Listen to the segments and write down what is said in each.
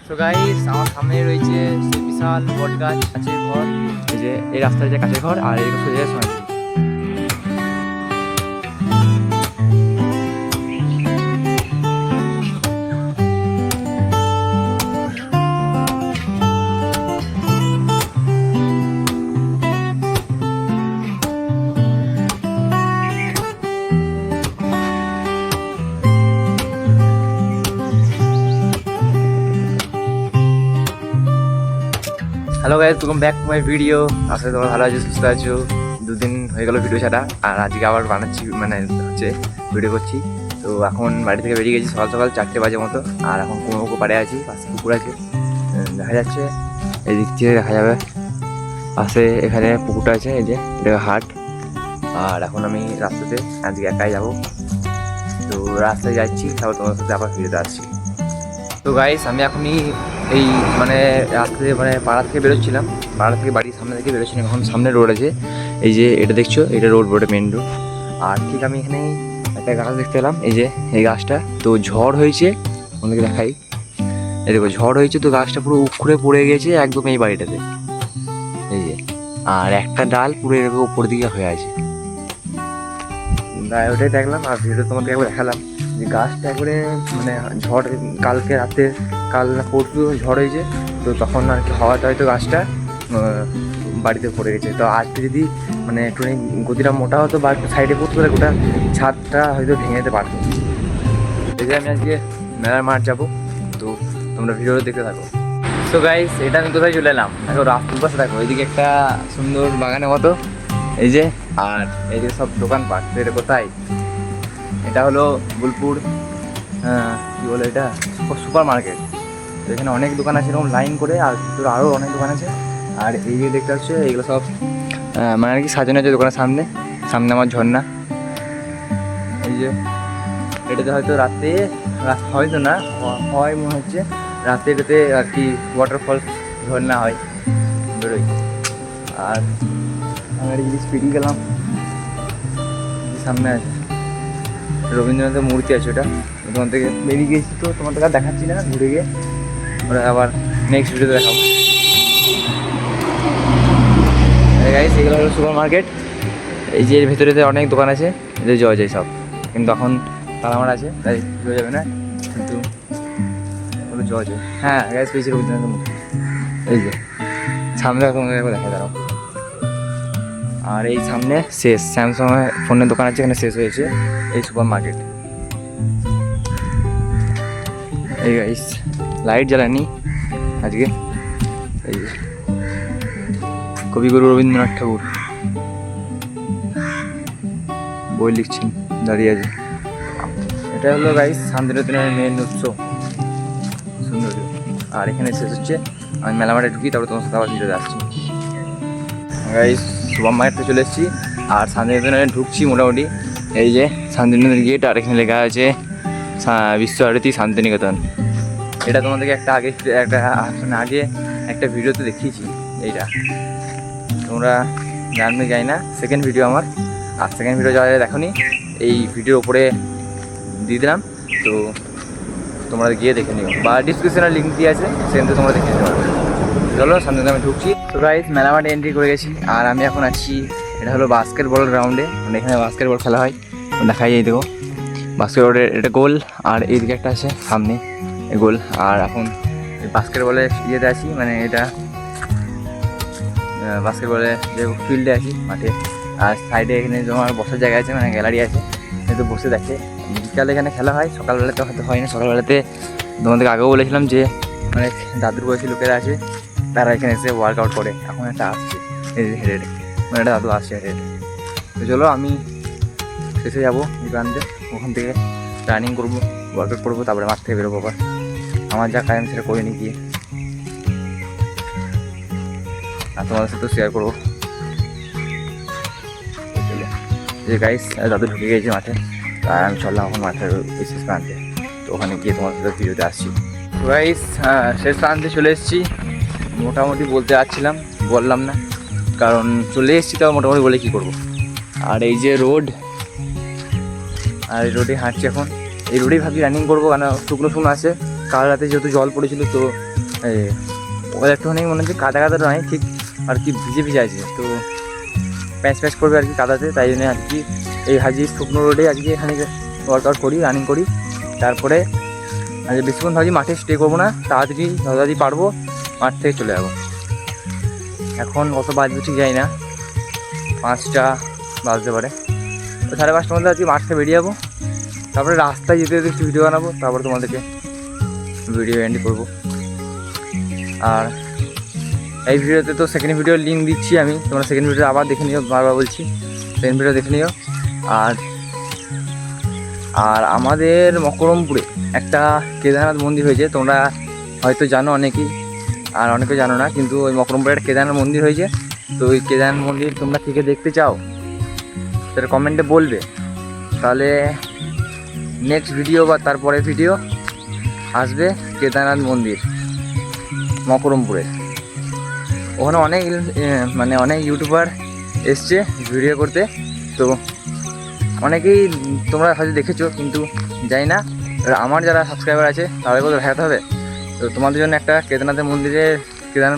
So guys আমার সামনে রয়েছে সেই বিশাল বট গাছ, কাছের ঘর, এই যে এই রাস্তায় যে কাছের ঘর, আর এই সোজা Sonajhuri. Hello guys, welcome back to my video. আসলে তোমরা ভালো আছো, সুস্থ আছো। দুদিন হয়ে গেল ভিডিও ছাড়া, আর আজকে আবার বানাচ্ছি, মানে হচ্ছে ভিডিও করছি। তো এখন বাড়ি থেকে বেরিয়ে গেছি সকাল সকাল 4টে বাজে মতো, আর এখন কুমোকো পাড়ে আছি, পাশে পুকুর আছে দেখা যাচ্ছে, এই দিক থেকে দেখা যাবে পাশে এখানে পুকুরটা আছে, এই যে এটা হাট। আর এখন আমি রাস্তাতে আজকে একাই যাবো, তো রাস্তায় যাচ্ছি, তারপর তোমার সাথে আবার ভিডিওতে আসছি। তো গাইস আমি এখনই এই মানে রাস্তা থেকে মানে পাড়া থেকে বেরোচ্ছিলাম, পাড়া থেকে বাড়ির সামনে থেকে বেরোচ্ছিলাম। এখন সামনে রোড আছে, এই যে এটা দেখছো, এটা রোড বটে, মেন রোড। আর ঠিক আমি এখানে একটা গাছ দেখতে পেলাম, এই যে এই গাছটা। তো ঝড় হয়েছে, অনেকে দেখাই, এই দেখো ঝড় হয়েছে, তো গাছটা পুরো উখড়ে পড়ে গেছে একদম এই বাড়িটাতে, এই যে। আর একটা ডাল পুরো এরকম উপর দিকে হয়ে আছে, ওটাই দেখলাম। আর ভিডিও তোমাকে একবার দেখালাম যে গাছটা একবারে মানে ঝড়, কালকে রাতে, কাল না পরশু ঝড় হয়েছে, তো তখন আর কি হাওয়াতে হয়তো গাছটা বাড়িতে পড়ে গেছে। তো আজকে যদি মানে একটুখানি গতিটা মোটা হতো বা একটু সাইডে পড়তে পারে, গোটা ছাদটা হয়তো ভেঙে যেতে পারতো। এই যে আমি আজকে মেলার মাঠ যাবো, তো তোমরা ভিডিওটা দেখতে থাকো। সো গাইস, এটা আমি কোথায় চলে এলাম দেখো, রাস্তার পাশে দেখো, এইদিকে একটা সুন্দর বাগানের মতো, এই যে। আর এই যে সব দোকানপাট, তো এটা কোথায়, এটা হলো বোলপুর কী বলে এটা, সুপার মার্কেট। তো এখানে অনেক দোকান আছে এরকম লাইন করে, আর ভিতরে আরও অনেক দোকান আছে। আর এই যে দেখতে পাচ্ছ, এইগুলো সব মানে আর কি সাজানো আছে দোকানের সামনে। সামনে আমার ঝর্ণা, এই যে এটাতে হয়তো রাতে, হয়তো না হয় মনে হচ্ছে রাতে, এটাতে আর কি ওয়াটারফল ঝর্ণা হয়, বেরোই। আর আমি আর কি স্পিডিং গেলাম, সামনে আছে রবীন্দ্রনাথের মূর্তি আছে, ওটা তোমার থেকে বেরিয়ে গেছি, তো তোমার থেকে আর দেখাচ্ছি না, ঘুরে গিয়ে ওরা আবার নেক্সট ভিডিওতে দেখাবো। গাইস, এগুলো হলো সুপার মার্কেট, এই যে এর ভেতরেতে অনেক দোকান আছে, এদের যাওয়া যায় সব, কিন্তু এখন তালামার আছে তাই যাওয়া যাবে না, কিন্তু ওগুলো যাওয়া যায়। হ্যাঁ গাইস, পেয়েছি রবীন্দ্রনাথের মূর্তি, এই যে সামনে তোমাকে দেখা দাঁড়াও। আর এই সামনে শেষ স্যামসাং ফোনের দোকান আছে, এখানে শেষ হয়েছে এই সুপার মার্কেট। এই গাইস, লাইট জ্বালানি আজকে, এই যে কবিগুরু রবীন্দ্রনাথ ঠাকুর বই লিখছেন, দাঁড়িয়ে আছে। এটা হলো গাইস শান্তিনিকেতনের মেন উৎসব সৌন্দর্য। আর এখানে শেষ হচ্ছে, আমি মেলা মাঠে ঢুকি, তারপরে তোমার সাথে আবার ভিডিওতে আসছি। গাইস সুপার মার্কেটে চলে এসেছি, আর শান্তিনিকেতনে ঢুকছি মোটামুটি, এই যে শান্তিনিকেতন গেট, আর এখানে লেখা আছে বিশ্বভারতী শান্তিনিকেতন। এটা তোমাদেরকে আগে একটা ভিডিওতে দেখিয়েছি, এইটা তোমরা জানবে যাই না, সেকেন্ড ভিডিও আমার। আর সেকেন্ড ভিডিও যারা দেখোনি, এই ভিডিওর উপরে দিয়ে দিলাম, তো তোমরা গিয়ে দেখে নিও, বা ডিসক্রিপশনে লিঙ্ক দিয়ে আছে, সেখানে তোমরা দেখে নিতে পারবে। চলো সামনে আমি ঢুকছি। তো গাইস মেলা মাঠে এন্ট্রি করে গেছি, আর আমি এখন আছি, এটা হলো বাস্কেটবল গ্রাউন্ডে, মানে এখানে বাস্কেটবল খেলা হয়, দেখাই এই দেখো বাস্কেটবলের এটা গোল, আর এইদিকে একটা আছে সামনে এই গোল। আর এখন এই বাস্কেটবলের ইয়েতে আছি, মানে এটা বাস্কেটবলের যে ফিল্ডে আছি মাঠে, আর সাইডে এখানে তোমার বসার জায়গা আছে, মানে গ্যালারি আছে, তো বসে দেখে। বিকালে এখানে খেলা হয়, সকালবেলাতে হয়তো হয় না। সকালবেলাতে তোমাদেরকে আগেও বলেছিলাম যে অনেক দাদুর বয়সী লোকেরা আছে, তারা এখানে এসে ওয়ার্কআউট করে। এখন একটা আসছে হেঁটে হেঁটে, মানে একটা দাদু আসছে হেঁটে হেঁটে। তো চলো আমি শেষে যাবো দোকানতে, ওখান থেকে রানিং করবো, ওয়ার্কআউট করবো, তারপরে মাঠ থেকে বেরোবো। আবার আমার যা কাজ সেটা করে নিয়ে গিয়ে আর তোমাদের সাথে শেয়ার করবো। যে গাইস দাদু ঢুকে গিয়েছে মাঠে, আর আমি চললাম এখন মাঠের শেষ প্রান্তে, তো ওখানে গিয়ে তোমার সাথে ভিডিওতে আসছি। তো গাইস শেষ প্রান্তে চলে এসেছি, মোটামুটি বলতে যাচ্ছিলাম, বললাম না, কারণ চলে এসেছি, তো মোটামুটি বলে কী করবো। আর এই যে রোড, আর এই রোডে হাঁটছি এখন, এই রোডেই ভাবছি রানিং করবো, কেন শুকনো শুকনো আছে, কাল রাতে যেহেতু জল পড়েছিল, তো ওদের একটুখানি মনে হচ্ছে কাদা কাদা নয়, ঠিক আর কি ভিজে ভিজে আছে, তো প্যাঁচ প্যাঁচ করবে আর কি কাদাতে। তাই জন্য আর কি এই হাজি শুকনো রোডে আজকে এখানে ওয়ার্কআউট করি, রানিং করি। তারপরে আজকে বেশিক্ষণ ভাবছি মাঠে স্টে করবো না, তাড়াতাড়ি পারবো মাঠ থেকে চলে যাবো। এখন কত বাজবে ঠিক যাই না, 5টা বাজতে পারে, তো 5:30টার মধ্যে আজকে মাঠ থেকে বেরিয়ে যাবো। তারপরে রাস্তায় যেতে যেতে একটু ভিডিও বানাবো, তারপরে তোমাদেরকে ভিডিও এন্ড করবো। আর এই ভিডিওতে তো সেকেন্ড ভিডিওর লিঙ্ক দিচ্ছি আমি, তোমরা সেকেন্ড ভিডিও আবার দেখে নিও, বারবার বলছি সেকেন্ড ভিডিও দেখে নিও। আর আমাদের মকরমপুরে একটা কেদারনাথ মন্দির হয়েছে, তোমরা হয়তো জানো অনেকেই, আর অনেকে জানো না, কিন্তু ওই মকরমপুরে একটা কেদারনাথ মন্দির হয়েছে। তো ওই কেদারনাথ মন্দির তোমরা থেকে দেখতে চাও সেটা কমেন্টে বলবে, তাহলে নেক্সট ভিডিও বা তারপরে ভিডিও আসবে কেদারনাথ মন্দির মকরমপুরে। ওখানে অনেক ইউটিউবার এসছে ভিডিও করতে, তো অনেকেই তোমরা হয়তো দেখেছো, কিন্তু জানি না আমার যারা সাবস্ক্রাইবার আছে তাদেরকেও তো দেখাতে হবে। তো তোমাদের জন্য একটা কেদারনাথ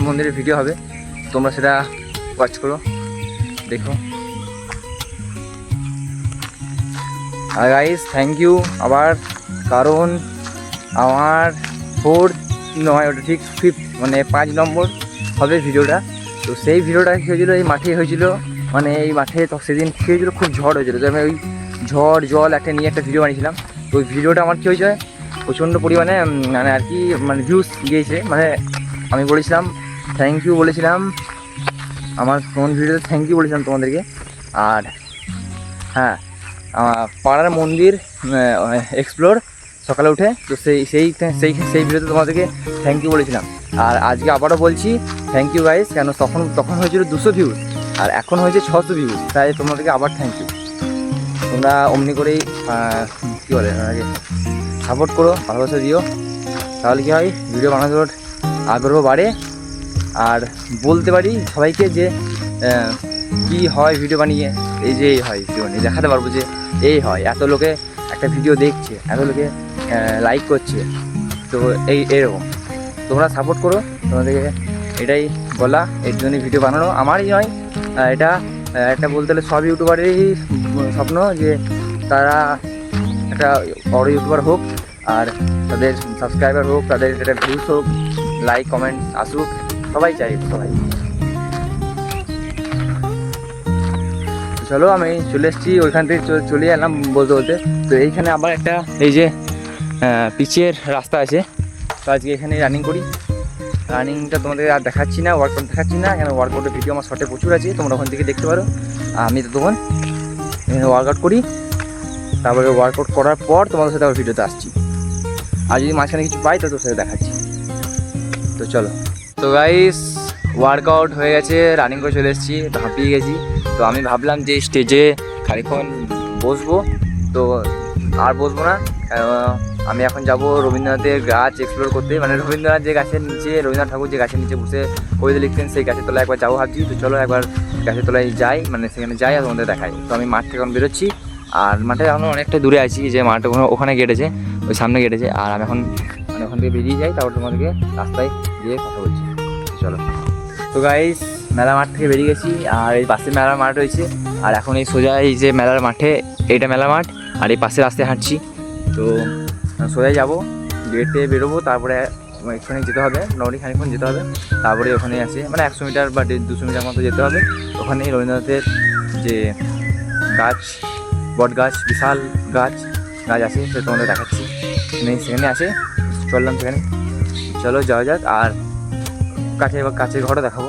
মন্দিরের ভিডিও হবে, তোমরা সেটা ওয়াচ করো, দেখো। আর গাইস থ্যাংক ইউ আবার, কারণ আমার 4th নয়, ওটা ঠিক 5th, মানে 5 নম্বর হবে ভিডিওটা। তো সেই ভিডিওটা কী হয়েছিলো, এই মাঠে হয়েছিল, মানে এই মাঠে তো সেদিন কী হয়েছিলো, খুব ঝড় হয়েছিলো। তো আমি ওই ঝড় জল নিয়ে একটা ভিডিও বানিয়েছিলাম। তো ওই ভিডিওটা আমার কী হয়েছে, প্রচণ্ড পরিমাণে মানে আর কি মানে ভিউজ গিয়েছে। মানে আমি বলেছিলাম থ্যাংক ইউ বলেছিলাম, আমার কোন ভিডিওতে থ্যাংক ইউ বলেছিলাম তোমাদেরকে। আর হ্যাঁ, পাড়ার মন্দির এক্সপ্লোর সকালে উঠে, তো সেই ভিডিওতে তোমাদেরকে থ্যাংক ইউ বলেছিলাম। আর আজকে আবারও বলছি থ্যাংক ইউ গাইস, কেন তখন হয়েছিল 200 ভিউজ, আর এখন হয়েছে 600 ভিউজ, তাই তোমাদেরকে আবার থ্যাংক ইউ। তোমরা অমনি করেই কী বলে সাপোর্ট করো, ভালোবাসা দিও, তাহলে কী হয় ভিডিও বানানোর আগ্রহ বাড়ে। আর বলতে পারি সবাইকে যে কী হয় ভিডিও বানিয়ে, এই যে এই হয় ভিডিও বানিয়ে দেখাতে পারবো যে এই হয়, এত লোকে একটা ভিডিও দেখছে, এত লোকে লাইক করছে, তো এরকম তোমরা সাপোর্ট করো। তোমাদেরকে এটাই বলা, এর জন্যই ভিডিও বানানো আমারই নয়, এটা একটা বলতে গেলে সব ইউটিউবারেরই স্বপ্ন যে তারা একটা বড় ইউটিউবার হোক, আর তাদের সাবস্ক্রাইবার হোক, তাদের একটা ভিউজ হোক, লাইক কমেন্ট আসুক, সবাই চাই। চলো আমি চলে এসেছি ওইখান থেকে, চলে এলাম বলতে। তো এইখানে আবার একটা এই যে পিচের রাস্তা আছে, তো আজকে এখানে রানিং করি। রানিংটা তোমাদের আর দেখাচ্ছি না, ওয়ার্কআউট দেখাচ্ছি না, কেন ওয়ার্কআউটের ভিডিও আমার শর্টে প্রচুর আছে, তোমরা ওখান থেকে দেখতে পারো। আমি তো তখন এখানে ওয়ার্কআউট করি, তারপরে ওয়ার্কআউট করার পর তোমাদের সাথে আবার ভিডিওতে আসছি। আর যদি মাঝখানে কিছু পাই তো তোর সাথে দেখাচ্ছি। তো চলো। তো গাইস ওয়ার্কআউট হয়ে গেছে, রানিং করে চলে এসেছি, হাঁপিয়ে গেছি। তো আমি ভাবলাম যে স্টেজে খানিকক্ষণ বসবো, তো আর বসবো না, আমি এখন যাব রবীন্দ্রনাথের গাছ এক্সপ্লোর করতে। মানে রবীন্দ্রনাথ যে গাছের নিচে, রবীন্দ্রনাথ ঠাকুর যে গাছের নিচে বসে কবিতা লিখতেন, সেই গাছের তলায় একবার যাবো ভাবছি। তো চলো একবার গাছের তলায় যাই, মানে সেখানে যাই আর তোমাদের দেখাই। তো আমি মাঠ থেকে এখন বেরোচ্ছি, আর মাঠে এখন অনেকটা দূরে আছি, যে মাঠ ওখানে গেটেছে, ওই সামনে গেটেছে। আর আমি এখন মানে ওখান থেকে বেরিয়ে যাই, তারপর তোমাদেরকে রাস্তায় গিয়ে কথা বলছি। চলো। তো গাইস মেলা মাঠ থেকে বেরিয়ে গেছি, আর এই পাশে মেলার মাঠ রয়েছে, আর এখন এই সোজা এই যে মেলার মাঠে, এইটা মেলা মাঠ, আর এই পাশে রাস্তায় হাঁটছি। তো সোজাই যাবো, গেটে বেরোবো, তারপরে এখানে যেতে হবে, মোটামুটি খানিকক্ষণ যেতে হবে, তারপরে ওখানে আছে মানে 100 মিটার বা 200 মিটার মতো যেতে হবে। ওখানে রবীন্দ্রনাথের যে গাছ, বট গাছ, বিশাল গাছ আছে, সেটা তোমাদের দেখাচ্ছি। সেখানে আছে, চললাম সেখানে, চলো যাওয়া যাক। আর কাছের ঘরও দেখাবো,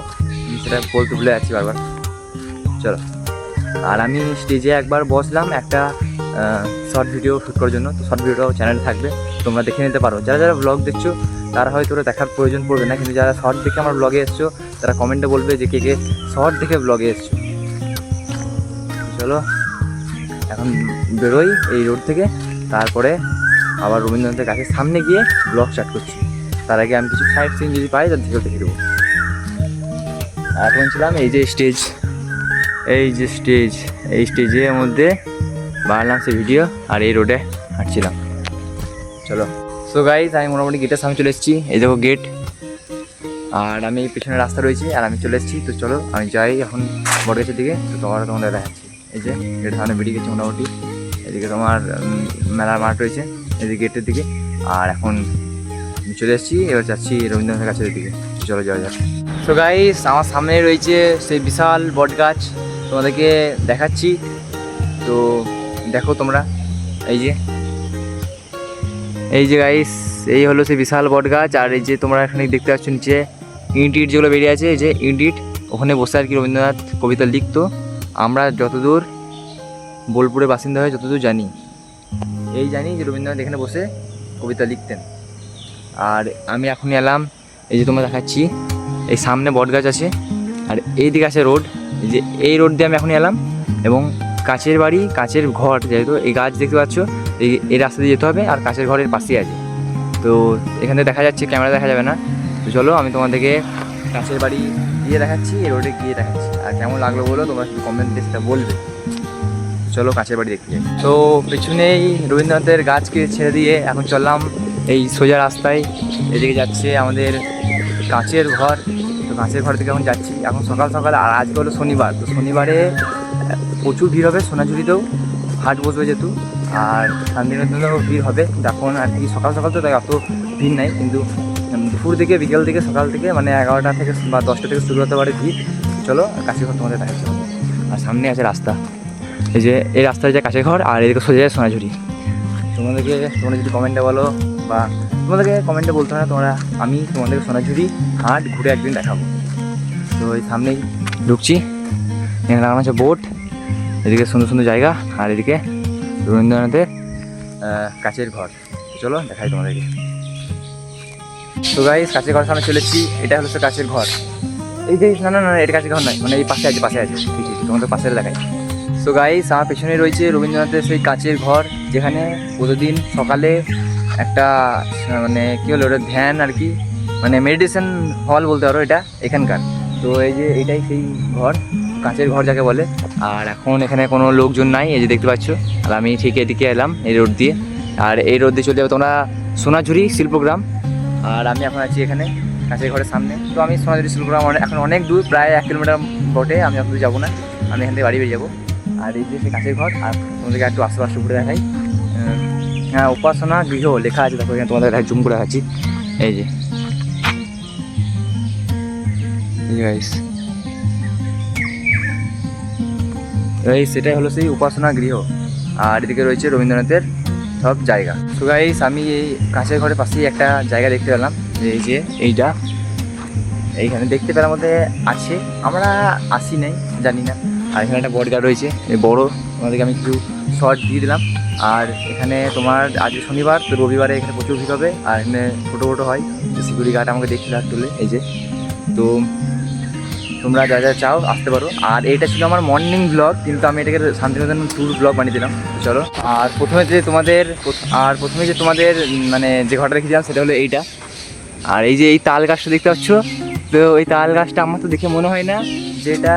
সেটা বলতে ভুলে যাচ্ছি বারবার। চলো। আর আমি স্টেজে একবার বসলাম একটা শর্ট ভিডিও শ্যুট করার জন্য, তো শর্ট ভিডিওটাও চ্যানেলে থাকবে, তোমরা দেখে নিতে পারো। যারা ব্লগ দেখছো তারা হয়তো ওরা দেখার প্রয়োজন পড়বে না, কিন্তু যারা শর্ট দেখে আমার ব্লগে এসছো তারা কমেন্টে বলবে যে কে শর্ট দেখে ব্লগে এসছো। চলো এখন বেরোই এই রোড থেকে, তারপরে আবার রবীন্দ্রনাথের কাছে সামনে গিয়ে ব্লগ স্টার্ট করছি। তার আগে আমি কিছু সাইড সিন যদি পাই তার থেকেও দেখে দেবো। এখন ছিলাম এই যে স্টেজ, এই স্টেজের মধ্যে বানালাম সে ভিডিও, আর এই রোডে হাঁটছিলাম। চলো। সো গাইস আমি মোটামুটি গেটের সামনে চলে এসেছি, এই দেখো গেট, আর আমি পেছনে রাস্তা রয়েছে আর আমি চলে এসেছি। তো চলো আমি যাই এখন বটগাছের দিকে, তো তোমাদের দেখাচ্ছি। এই যে গেটের সামনে বেরিয়ে গেছি মোটামুটি, এদিকে তোমার মেলার মাঠ রয়েছে এদিকে গেটের দিকে, আর এখন চলে এসেছি, এবার যাচ্ছি রবীন্দ্রনাথের কাছের দিকে। চলো যাওয়া যাক। সো গাইস আমার সামনে রয়েছে সেই বিশাল বট গাছ, তোমাদেরকে দেখাচ্ছি। তো দেখো তোমরা, এই যে গাইস এই হলো সেই বিশাল বট গাছ, আর এই যে তোমরা এখানে দেখতে পাচ্ছ নিচে ইট যেগুলো বেরিয়ে আছে, এই যে ইট ওখানে বসে আর কি রবীন্দ্রনাথ কবিতা লিখতো। আমরা যতদূর বোলপুরের বাসিন্দা হয়ে যতদূর জানি যে রবীন্দ্রনাথ এখানে বসে কবিতা লিখতেন। আর আমি এখন এলাম, এই যে তোমরা দেখাচ্ছি, এই সামনে বট গাছ আছে আর এই দিকে আছে রোড, এই যে এই রোড দিয়ে আমি এখন এলাম, এবং কাছের বাড়ি কাছের ঘর, যেহেতু এই গাছ দেখতে পাচ্ছ এই রাস্তা দিয়ে যেতে হবে, আর কাছের ঘরের পাশেই আছে। তো এখানে দেখা যাচ্ছে, ক্যামেরা দেখা যাবে না। তো চলো আমি তোমাদেরকে কাছের বাড়ি গিয়ে দেখাচ্ছি, এই রোডে গিয়ে দেখাচ্ছি, আর কেমন লাগলো বলো তোমরা শুধু কমেন্টে সেটা বলবে। চলো কাছের বাড়ি দেখতে যাই। তো পেছনেই রবীন্দ্রনাথের গাছকে ছেড়ে দিয়ে এখন চললাম এই সোজা রাস্তায়, এদিকে যাচ্ছে আমাদের কাঁচের ঘর। তো কাঁচের ঘর থেকে এখন যাচ্ছি, এখন সকাল সকাল, আর আজকে হলো শনিবার। তো শনিবারে প্রচুর ভিড় হবে, সোনাঝুরিতেও হাট বসবে যেহেতু, আর শান্তিনিকেতনেও ভিড় হবে। এখন আর কি সকাল সকাল তো তাই অত ভিড় নাই, কিন্তু দুপুর থেকে বিকেল থেকে সকাল থেকে মানে 11টা থেকে বা 10টা থেকে শুরু হতে পারে ভিড়। চলো কাছের ঘর তোমাদের দেখাচ্ছি। আর সামনে আছে রাস্তা, এই যে এই রাস্তায় যায় কাছের ঘর, আর এদিকে সোজা যায় সোনাঝুরি। তোমরা যদি কমেন্টে বলো, বা তোমাদেরকে কমেন্টে বলতে হয় না, আমি তোমাদেরকে সোনাঝুরি হাট ঘুরে একদিন দেখাবো। তো এই সামনেই ঢুকছি, এখানে লাগানো আছে বোট, এদিকে সুন্দর সুন্দর জায়গা, আর এদিকে রবীন্দ্রনাথের কাছের ঘর। চলো দেখাই তোমাদেরকে। তো গাইস কাছের ঘর সামনে চলেছি, এটা হলো কাছের ঘর। এই যে না এটা কাছের ঘর নয়, মানে এই পাশে আছে ঠিক তোমাদের পাশে দেখাই। সো গাইস আমার পেছনে রয়েছে রবীন্দ্রনাথের সেই কাচের ঘর, যেখানে প্রতিদিন সকালে একটা মানে কী হলো ওটা ধ্যান আর কি, মানে মেডিটেশন হল বলতে পারো এটা এখানকার। তো এই যে এটাই সেই ঘর, কাঁচের ঘর যাকে বলে। আর এখন এখানে কোনো লোকজন নাই, এই যে দেখতে পাচ্ছ। আর আমি ঠিক এদিকে এলাম এই রোড দিয়ে, আর এই রোড দিয়ে চলে যাবো তোমরা সোনাঝুরি শিল্পগ্রাম। আর আমি এখন আছি এখানে কাঁচের ঘরের সামনে। তো আমি সোনাঝুরি শিল্পগ্রাম এখন অনেক দূর, প্রায় 1 কিলোমিটার বটে, আমি অত দূর যাবো না, আমি এখান থেকে বাড়ি বেরিয়ে যাবো। আর এই যে সেই কাঁচের ঘর, আর তোমাদেরকে একটু আশেপাশে উপরে দেখাই। হ্যাঁ উপাসনা গৃহ লেখা আছে, দেখো এখানে তোমাদের দেখাই, জুম করে দেখাচ্ছি। এই যে সেটাই হলো সেই উপাসনা গৃহ, আর এদিকে রয়েছে রবীন্দ্রনাথের সব জায়গা। তো গাইস আমি এই কাঁচের ঘরের পাশেই একটা জায়গা দেখতে পেলাম, এই যে এইখানে দেখতে পেলার মধ্যে আছে, আমরা আসি নাই জানি না। আর এখানে একটা বট গাছ রয়েছে, এই বড়, তোমাদেরকে আমি কিছু শর্ট দিয়ে দিলাম। আর এখানে তোমার আজকে শনিবার, তো রবিবারে এখানে প্রচুর ভিড় হবে, আর এখানে ছোটো হয়, সিকিউরিটি গার্ড আমাকে দেখছিল আর তুলে, এই যে। তো তোমরা যা যা চাও আসতে পারো। আর এটা ছিল আমার মর্নিং ব্লগ, কিন্তু আমি এটাকে শান্তিনিকেতন ট্যুর ব্লগ বানিয়ে দিলাম। চলো, আর প্রথমে যে তোমাদের মানে যে ঘরটা রেখেছিলাম সেটা হলো এইটা। আর এই যে এই তাল গাছটা দেখতে পাচ্ছ, তো এই তাল গাছটা আমার তো দেখে মনে হয় না যে এটা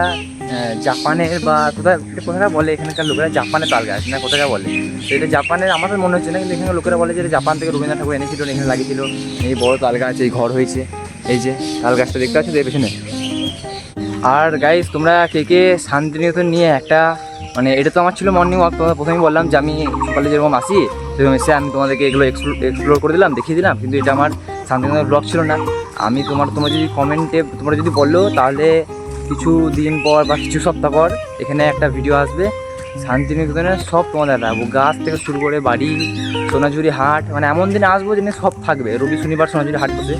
জাপানের বা কোথায় বলে, এখানকার লোকেরা জাপানের তাল গাছ না কোথায় বলে, তো এটা জাপানের আমার তো মনে হচ্ছে না, কিন্তু এখানে লোকেরা বলে যে জাপান থেকে রবীন্দ্রনাথ ঠাকুর এনেছিল, এখানে লাগিয়েছিল এই বড় তাল গাছ, এই ঘর হয়েছে। এই যে তাল গাছটা দেখতে পাচ্ছ এর পেছনে। আর গাইস তোমরা কে শান্তিনিকেতন নিয়ে একটা, মানে এটা তো আমার ছিল মর্নিং ওয়াক, তোমাদের প্রথমেই বললাম যে আমি সকালে যেরকম আসি সেরকম এসে আমি তোমাদেরকে এগুলো এক্সপ্লোর করে দিলাম, দেখিয়ে দিলাম, কিন্তু এটা আমার শান্তিনিকেতনের ব্লগ ছিল না। আমি তোমরা যদি কমেন্টে তোমরা যদি বলো, তাহলে কিছু দিন পর বা কিছু সপ্তাহ পর এখানে একটা ভিডিও আসবে শান্তিনিকেতনের সব তোমাদের দেখাবো, গাছ থেকে শুরু করে বাড়ি, সোনাঝুরি হাট, মানে এমন দিনে আসবো যেদিন সব থাকবে, রবি শনিবার সোনাঝুরি হাট বসে,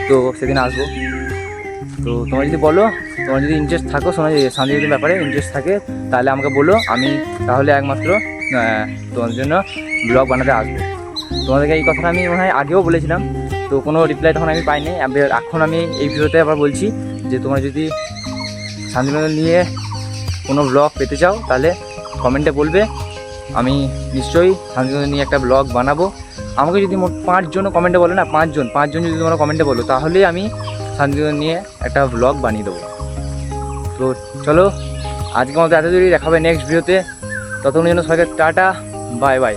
তো সেদিন আসবো। তো তোমরা যদি বলো, তোমার যদি ইন্টারেস্ট থাকো শান্তিনিকেতনের ব্যাপারে ইন্টারেস্ট থাকে, তাহলে আমাকে বলো, আমি তাহলে একমাত্র তোমাদের জন্য ব্লগ বানাতে আসবো। তোমাদেরকে এই কথাটা আমি মনে হয় আগেও বলেছিলাম, তো কোনো রিপ্লাই তখন আমি পাইনি। এখন আমি এই ভিডিওতে আবার বলছি যে তোমরা যদি শান্তিনিকেতন নিয়ে কোনো ব্লগ পেতে চাও, তাহলে কমেন্টে বলবে, আমি নিশ্চয়ই শান্তিনিকেতন নিয়ে একটা ব্লগ বানাবো। আমাকে যদি মোট 5 জন কমেন্টে বলো না, 5 জন যদি তোমরা কমেন্টে বলো, তাহলেই আমি শান্তিনিকেতন নিয়ে একটা ব্লগ বানিয়ে দেবো। তো চলো আজকে আমাদের এত দূরই, দেখাবে নেক্সট ভিডিওতে, ততক্ষণের জন্য সবাইকে টাটা, বাই বাই।